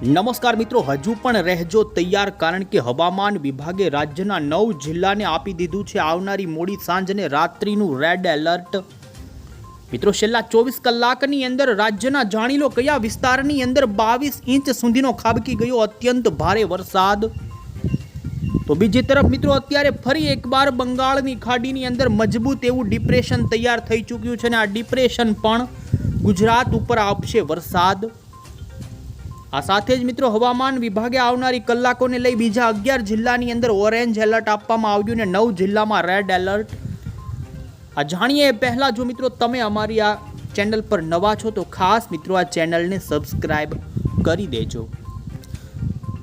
નમસ્કાર મિત્રો, હજુ પણ રહેજો તૈયાર કારણ કે હવામાન વિભાગે રાજ્યના 9 જિલ્લાને આપી દીધું છે આવનારી મોડી સાંજ અને રાત્રિનું રેડ એલર્ટ। મિત્રો, છેલ્લા 24 કલાકની અંદર રાજ્યના જાણી લો કયા વિસ્તારની અંદર 22 ઇંચ સુધીનો ખાબકી ગયો અત્યંત ભારે વરસાદ। તો બીજી તરફ મિત્રો અત્યારે ફરી એકવાર બંગાળની ખાડીની અંદર મજબૂત એવું ડિપ્રેશન તૈયાર થઈ ચૂક્યું છે અને આ ડિપ્રેશન પણ ગુજરાત ઉપર આપશે વરસાદ। આ સાથે જ મિત્રો હવામાન વિભાગે આવનારી કલાકોને લઈ બીજા 11 જિલ્લાની અંદર ઓરેન્જ એલર્ટ આપવામાં આવ્યું અને 9 જિલ્લામાં રેડ એલર્ટ। આ જાણીએ પહેલા જો મિત્રો તમે અમારી આ ચેનલ પર નવા છો તો ખાસ મિત્રો આ ચેનલને સબસ્ક્રાઇબ કરી દેજો।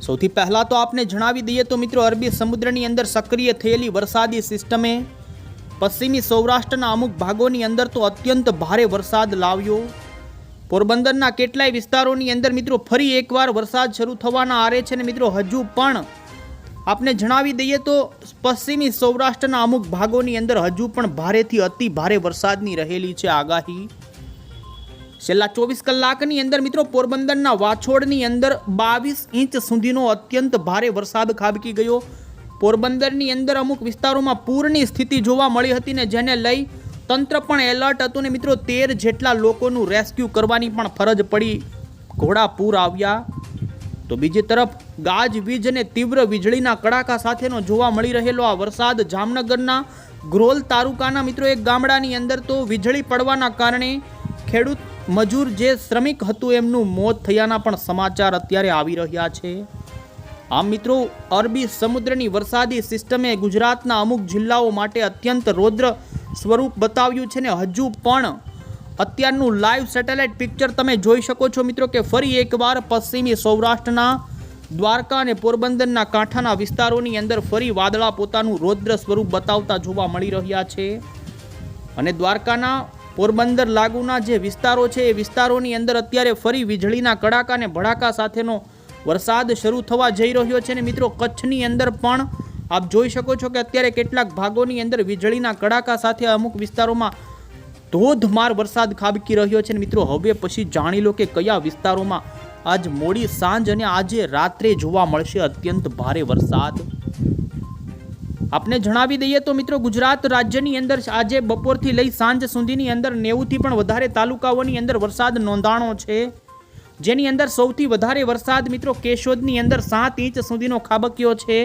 સૌથી પહેલા તો આપને જણાવી દઈએ તો મિત્રો અરબી સમુદ્રની અંદર સક્રિય થયેલી વરસાદી સિસ્ટમે પશ્ચિમી સૌરાષ્ટ્રના અમુક ભાગોની અંદર તો અત્યંત ભારે વરસાદ લાવ્યો। પોરબંદરના કેટલાય વિસ્તારોની અંદર મિત્રો ફરી એકવાર વરસાદ શરૂ થવાના આરે છે અને મિત્રો હજુ પણ આપને જણાવી દઈએ તો પશ્ચિમી સૌરાષ્ટ્રના અમુક ભાગોની અંદર હજુ પણ ભારેથી અતિ ભારે વરસાદની રહેલી છે આગાહી। છેલ્લા 24 કલાકની અંદર મિત્રો પોરબંદરના વાછોડની અંદર 22 ઇંચ સુધીનો અત્યંત ભારે વરસાદ ખાબકી ગયો। પોરબંદરની અંદર અમુક વિસ્તારોમાં પૂરની સ્થિતિ જોવા મળી હતી ને જેને લઈ તંત્ર પણ એલર્ટ હતું ને મિત્રો 13 જેટલા લોકોનું રેસ્ક્યુ કરવાની પણ ફરજ પડી, ઘોડા પૂર આવ્યા। તો બીજી તરફ ગાજવીજ અને તીવ્ર વીજળીના કડાકા સાથેનો જોવા મળી રહેલો આ વરસાદ જામનગરના ગ્રોલ તાલુકાના મિત્રો એક ગામડાની અંદર તો વીજળી પડવાના કારણે ખેડૂત મજૂર જે શ્રમિક હતું એમનું મોત થયાના પણ સમાચાર અત્યારે આવી રહ્યા છે। આમ મિત્રો અરબી સમુદ્રની વરસાદી સિસ્ટમે ગુજરાતના અમુક જિલ્લાઓ માટે અત્યંત રૌદ્ર સ્વરૂપ બતાવ્યું છે ને હજુ પણ અત્યારનું લાઈવ સેટેલાઇટ પિક્ચર તમે જોઈ શકો છો મિત્રો કે ફરી એકવાર પશ્ચિમી સૌરાષ્ટ્રના દ્વારકા અને પોરબંદરના કાંઠાના વિસ્તારોની અંદર ફરી વાદળા પોતાનું રૌદ્ર સ્વરૂપ બતાવતા જોવા મળી રહ્યા છે અને દ્વારકાના પોરબંદર લાગુના જે વિસ્તારો છે એ વિસ્તારોની અંદર અત્યારે ફરી વીજળીના કડાકા અને ભડાકા સાથેનો વરસાદ શરૂ થવા જઈ રહ્યો છે અને મિત્રો કચ્છની અંદર પણ આપ જોઈ શકો છો કે અત્યારે કેટલાક ભાગોની અંદર વીજળીના કડાકા સાથે અમુક વિસ્તારોમાં ધોધમાર વરસાદ ખાબકી રહ્યો છે મિત્રો હવે પછી જાણી લો કે કયા વિસ્તારોમાં આજ મોડી સાંજ અને આજે રાત્રે જોવા મળશે અત્યંત ભારે વરસાદ। આપને જણાવી દઈએ તો મિત્રો ગુજરાત રાજ્યની અંદર આજે બપોરથી લઈ સાંજ સુધીની અંદર 90થી પણ વધારે તાલુકાઓની અંદર વરસાદ નોંધાણો છે, જેની અંદર સૌથી વધારે વરસાદ મિત્રો કેશોદની અંદર 7 ઇંચ સુધીનો ખાબક્યો છે।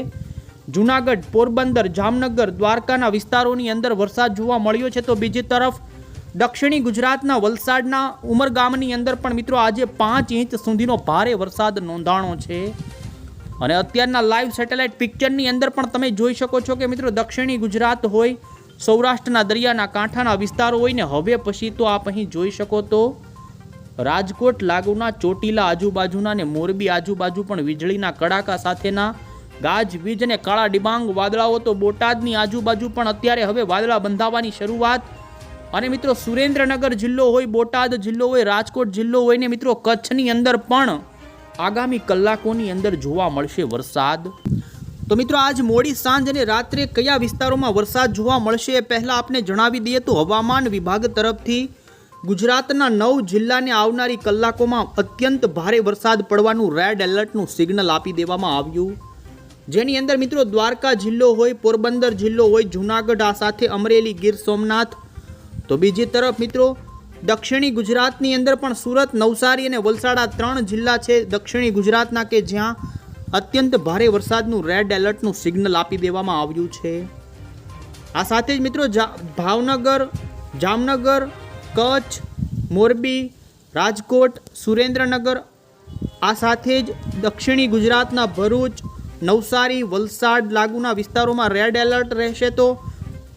જૂનાગઢ, પોરબંદર, જામનગર, દ્વારકાના વિસ્તારોની અંદર વરસાદ જોવા મળ્યો છે। તો બીજી તરફ દક્ષિણી ગુજરાતના વલસાડના ઉમરગામની અંદર પણ મિત્રો આજે 5 ઇંચ સુધીનો ભારે વરસાદ નોંધાણો છે અને અત્યારના લાઈવ સેટેલાઇટ પિક્ચરની અંદર પણ તમે જોઈ શકો છો કે મિત્રો દક્ષિણી ગુજરાત હોય, સૌરાષ્ટ્રના દરિયાના કાંઠાના વિસ્તારો હોય ને હવે પછી તો આપ અહીં જોઈ શકો તો રાજકોટ લાગુના ચોટીલા આજુબાજુના ને મોરબી આજુબાજુ પણ વીજળીના કડાકા સાથેના ગાજવીજ અને કાળા ડિબાંગ વાદળાઓ, તો બોટાદની આજુબાજુ પણ અત્યારે હવે વાદળા બંધાવાની શરૂઆત અને મિત્રો સુરેન્દ્રનગર જિલ્લો હોય, બોટાદ જિલ્લો હોય, રાજકોટ જિલ્લો હોય ને મિત્રો કચ્છની અંદર પણ આગામી કલાકોની અંદર જોવા મળશે વરસાદ। તો મિત્રો આજ મોડી સાંજ અને રાત્રે કયા વિસ્તારોમાં વરસાદ જોવા મળશે એ પહેલા આપને જણાવી દઈએ તો હવામાન વિભાગ તરફથી ગુજરાતના 9 જિલ્લાને આવનારી કલાકોમાં અત્યંત ભારે વરસાદ પડવાનું રેડ એલર્ટનું સિગ્નલ આપી દેવામાં આવ્યું, જેની અંદર મિત્રો દ્વારકા જિલ્લો હોય, પોરબંદર જિલ્લો હોય, જૂનાગઢ આ સાથે અમરેલી, ગીર સોમનાથ। તો બીજી તરફ મિત્રો દક્ષિણી ગુજરાતની અંદર પણ સુરત, નવસારી અને વલસાડ 3 જિલ્લા છે દક્ષિણી ગુજરાતના કે જ્યાં અત્યંત ભારે વરસાદનું રેડ એલર્ટનું સિગ્નલ આપી દેવામાં આવ્યું છે। આ સાથે જ મિત્રો ભાવનગર, જામનગર, કચ્છ, મોરબી, રાજકોટ, સુરેન્દ્રનગર આ સાથે જ દક્ષિણી ગુજરાતના ભરૂચ, નવસારી, વલસાડ લાગુના વિસ્તારોમાં રેડ એલર્ટ રહેશે, તો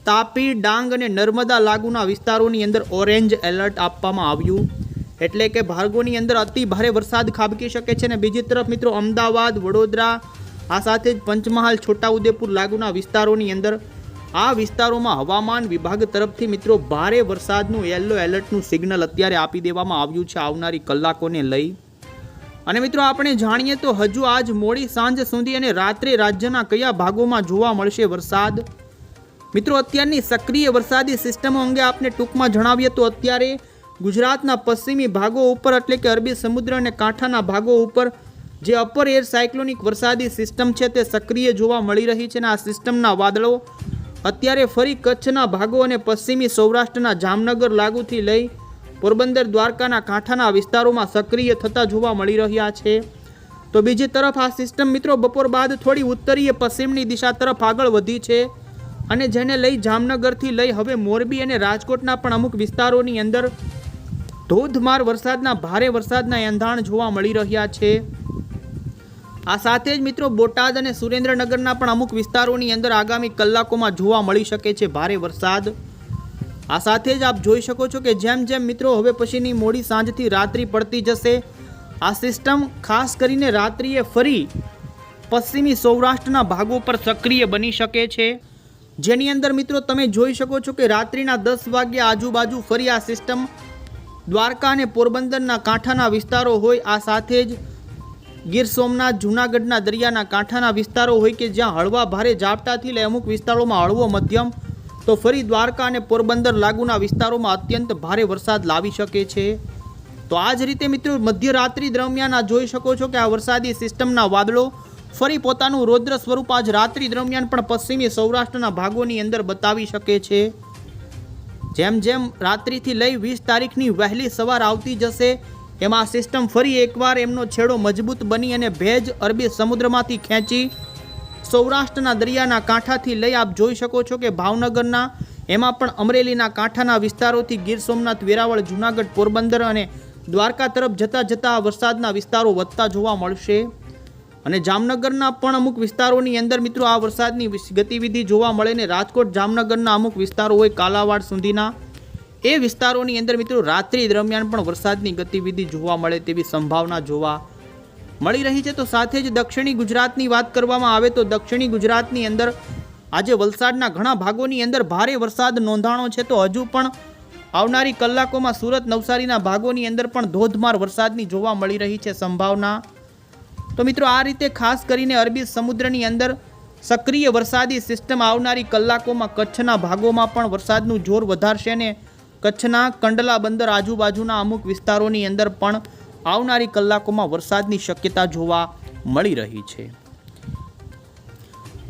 તાપી, ડાંગ અને નર્મદા લાગુના વિસ્તારોની અંદર ઓરેન્જ એલર્ટ આપવામાં આવ્યું, એટલે કે ભાર્ગોની અંદર અતિ ભારે વરસાદ ખાબકી શકે છે અને બીજી તરફ મિત્રો અમદાવાદ, વડોદરા આ સાથે જ પંચમહાલ, છોટાઉદેપુર લાગુના વિસ્તારોની અંદર આ વિસ્તારોમાં હવામાન વિભાગ તરફથી મિત્રો ભારે વરસાદનું યલો એલર્ટનું સિગ્નલ અત્યારે આપી દેવામાં આવ્યું છે આવનારી કલાકોને લઈ। અને મિત્રો આપણે જાણીએ તો હજુ આજ મોડી સાંજ સુધી અને રાત્રે રાજ્યના કયા ભાગોમાં જોવા મળશે વરસાદ। મિત્રો અત્યારની સક્રિય વરસાદી સિસ્ટમો અંગે આપને ટૂંકમાં જણાવીએ તો અત્યારે ગુજરાતના પશ્ચિમી ભાગો ઉપર એટલે કે અરબી સમુદ્ર અને કાંઠાના ભાગો ઉપર જે અપર એર સાયક્લોનિક વરસાદી સિસ્ટમ છે તે સક્રિય જોવા મળી રહી છે અને આ સિસ્ટમના વાદળો અત્યારે ફરી કચ્છના ભાગો અને પશ્ચિમી સૌરાષ્ટ્રના જામનગર લાગુથી લઈ પોરબંદર દ્વારકાના કાંઠાના વિસ્તારોમાં સક્રિય થતા જોવા મળી રહ્યા છે। તો બીજી તરફ આ સિસ્ટમ મિત્રો બપોર બાદ થોડી ઉત્તરીય પશ્ચિમની દિશા તરફ આગળ વધી છે અને જેને લઈ જામનગરથી લઈ હવે મોરબી અને રાજકોટના પણ અમુક વિસ્તારોની અંદર ધોધમાર વરસાદના ભારે વરસાદના એંધાણ જોવા મળી રહ્યા છે। આ સાથે જ મિત્રો બોટાદ અને સુરેન્દ્રનગરના પણ અમુક વિસ્તારોની અંદર આગામી કલાકોમાં જોવા મળી શકે છે ભારે વરસાદ। આ સાથે જ આપ જોઈ શકો છો કે જેમ જેમ મિત્રો હવે પછીની મોડી સાંજથી રાત્રિ પડતી જશે આ સિસ્ટમ ખાસ કરીને રાત્રિએ ફરી પશ્ચિમી સૌરાષ્ટ્રના ભાગો પર સક્રિય બની શકે છે, જેની અંદર મિત્રો તમે જોઈ શકો છો કે રાત્રિના 10 વાગ્યા આજુબાજુ ફરી આ સિસ્ટમ દ્વારકા અને પોરબંદરના કાંઠાના વિસ્તારો હોય, આ સાથે જ ગીર સોમનાથ જૂનાગઢના દરિયાના કાંઠાના વિસ્તારો હોય કે જ્યાં હળવા ભારે ઝાપટાથી લઈ અમુક વિસ્તારોમાં હળવો મધ્યમ તો ફરી દ્વારકા અને પોરબંદર લાગુના વિસ્તારોમાં અત્યંત ભારે વરસાદ લાવી શકે છે। તો આ જ રીતે મિત્રો મધ્યરાત્રિ દરમિયાન આ જોઈ શકો છો કે આ વરસાદી સિસ્ટમના વાદળો ફરી પોતાનું રૌદ્ર સ્વરૂપ આજ રાત્રિ દરમિયાન પણ પશ્ચિમી સૌરાષ્ટ્રના ભાગોની અંદર બતાવી શકે છે। જેમ જેમ રાત્રિથી લઈ 20 તારીખની વહેલી સવાર આવતી જશે એમાં સિસ્ટમ ફરી એકવાર એમનો છેડો મજબૂત બની અને ભેજ અરબી સમુદ્રમાંથી ખેંચી સૌરાષ્ટ્રના દરિયાના કાંઠાથી લઈ આપ જોઈ શકો છો કે ભાવનગરના એમાં પણ અમરેલીના કાંઠાના વિસ્તારોથી ગીર સોમનાથ વેરાવળ જૂનાગઢ પોરબંદર અને દ્વારકા તરફ જતા વરસાદના વિસ્તારો વધતા જોવા મળશે અને જામનગરના પણ અમુક વિસ્તારોની અંદર મિત્રો આ વરસાદની ગતિવિધિ જોવા મળે ને રાજકોટ જામનગરના અમુક વિસ્તારો હોય કાલાવાડ સુધીના એ વિસ્તારોની અંદર મિત્રો રાત્રિ દરમિયાન પણ વરસાદની ગતિવિધિ જોવા મળે તેવી સંભાવના જોવા મળી રહી છે। તો સાથે જ દક્ષિણી ગુજરાતની વાત કરવામાં આવે તો દક્ષિણી ગુજરાતની અંદર આજે વલસાડના ઘણા ભાગોની અંદર ભારે વરસાદ નોંધાણો છે, તો હજુ પણ આવનારી કલાકોમાં સુરત નવસારીના ભાગોની અંદર પણ ધોધમાર વરસાદની જોવા મળી રહી છે સંભાવના। તો મિત્રો આ રીતે ખાસ કરીને અરબી સમુદ્રની અંદર સક્રિય વરસાદી સિસ્ટમ આવનારી કલાકોમાં કચ્છના ભાગોમાં પણ વરસાદનું જોર વધારશે ને કચ્છના કંડલા બંદર આજુબાજુના અમુક વિસ્તારોની અંદર પણ આવનારી કલાકોમાં વરસાદની શક્યતા જોવા મળી રહી છે।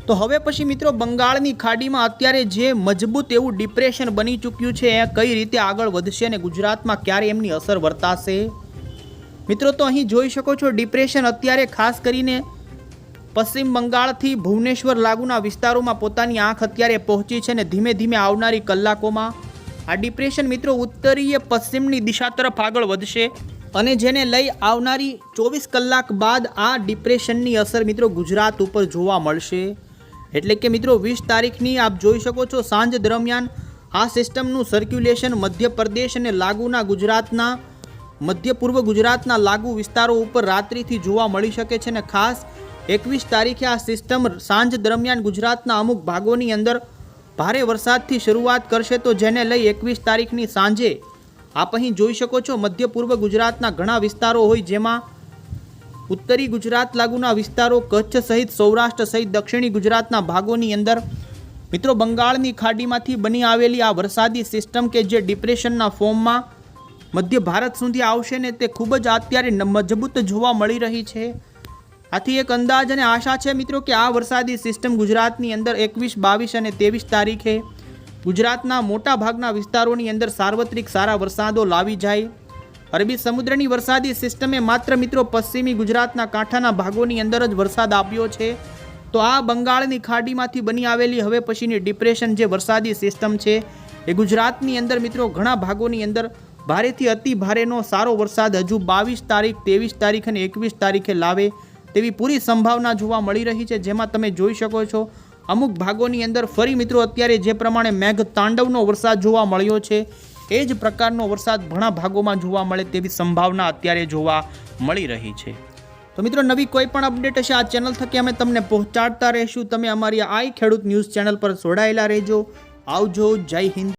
તો હવે પછી મિત્રો બંગાળની ખાડીમાં અત્યારે જે મજબૂત એવું ડિપ્રેશન બની ચૂક્યું છે એ કઈ રીતે આગળ વધશે અને ગુજરાતમાં ક્યારે એમની અસર વર્તાશે મિત્રો, તો અહીં જોઈ શકો છો ડિપ્રેશન અત્યારે ખાસ કરીને પશ્ચિમ બંગાળથી ભુવનેશ્વર લાગુના વિસ્તારોમાં પોતાની આંખ અત્યારે પહોંચી છે અને ધીમે ધીમે આવનારી કલાકોમાં આ ડિપ્રેશન મિત્રો ઉત્તરીય પશ્ચિમની દિશા તરફ આગળ વધશે અને જેને લઈ આવનારી 24 કલાક બાદ આ ડિપ્રેશનની અસર મિત્રો ગુજરાત ઉપર જોવા મળશે। એટલે કે મિત્રો 20 તારીખની આપ જોઈ શકો છો સાંજ દરમિયાન આ સિસ્ટમનું સર્ક્યુલેશન મધ્યપ્રદેશ અને લાગુના ગુજરાતના મધ્ય પૂર્વ ગુજરાતના લાગુ વિસ્તારો ઉપર રાત્રિથી જોવા મળી શકે છે અને ખાસ 21 તારીખે આ સિસ્ટમ સાંજ દરમિયાન ગુજરાતના અમુક ભાગોની અંદર ભારે વરસાદથી શરૂઆત કરશે, તો જેને લઈ 21 તારીખની સાંજે આપ અહીં જોઈ શકો છો મધ્ય પૂર્વ ગુજરાતના ઘણા વિસ્તારો હોય જેમાં ઉત્તરી ગુજરાત લાગુના વિસ્તારો કચ્છ સહિત સૌરાષ્ટ્ર સહિત દક્ષિણી ગુજરાતના ભાગોની અંદર મિત્રો બંગાળની ખાડીમાંથી બની આવેલી આ વરસાદી સિસ્ટમ કે જે ડિપ્રેશનના ફોર્મમાં મધ્ય ભારત સુધી આવશે ને તે ખૂબ જ અત્યારે મજબૂત જોવા મળી રહી છે। આથી એક અંદાજ અને આશા છે મિત્રો કે આ વરસાદી સિસ્ટમ ગુજરાતની અંદર 21, 22 અને 23 તારીખે ગુજરાતના મોટા ભાગના વિસ્તારોની અંદર સાર્વત્રિક સારા વરસાદો લાવી જાય। અરબી સમુદ્રની વરસાદી સિસ્ટમે માત્ર મિત્રો પશ્ચિમી ગુજરાતના કાંઠાના ભાગોની અંદર જ વરસાદ આપ્યો છે, તો આ બંગાળની ખાડીમાંથી બની આવેલી હવે પછીની ડિપ્રેશન જે વરસાદી સિસ્ટમ છે એ ગુજરાતની અંદર મિત્રો ઘણા ભાગોની અંદર ભારેથી અતિ ભારેનો સારો વરસાદ હજુ 22 તારીખ, 23 તારીખ અને 21 તારીખે લાવે તેવી પૂરી સંભાવના જોવા મળી રહી છે, જેમાં તમે જોઈ શકો છો અમુક ભાગોની અંદર ફરી મિત્રો અત્યારે જે પ્રમાણે મેઘ તાંડવનો વરસાદ જોવા મળ્યો છે એ જ પ્રકારનો વરસાદ ઘણા ભાગોમાં જોવા મળે તેવી સંભાવના અત્યારે જોવા મળી રહી છે। તો મિત્રો નવી કોઈ પણ અપડેટ હશે આ ચેનલ થકી અમે તમને પહોંચાડતા રહીશું। તમે અમારી આઈ ખેડૂત ન્યૂઝ ચેનલ પર જોડાયેલા રહેજો। આવજો, જય હિન્દ।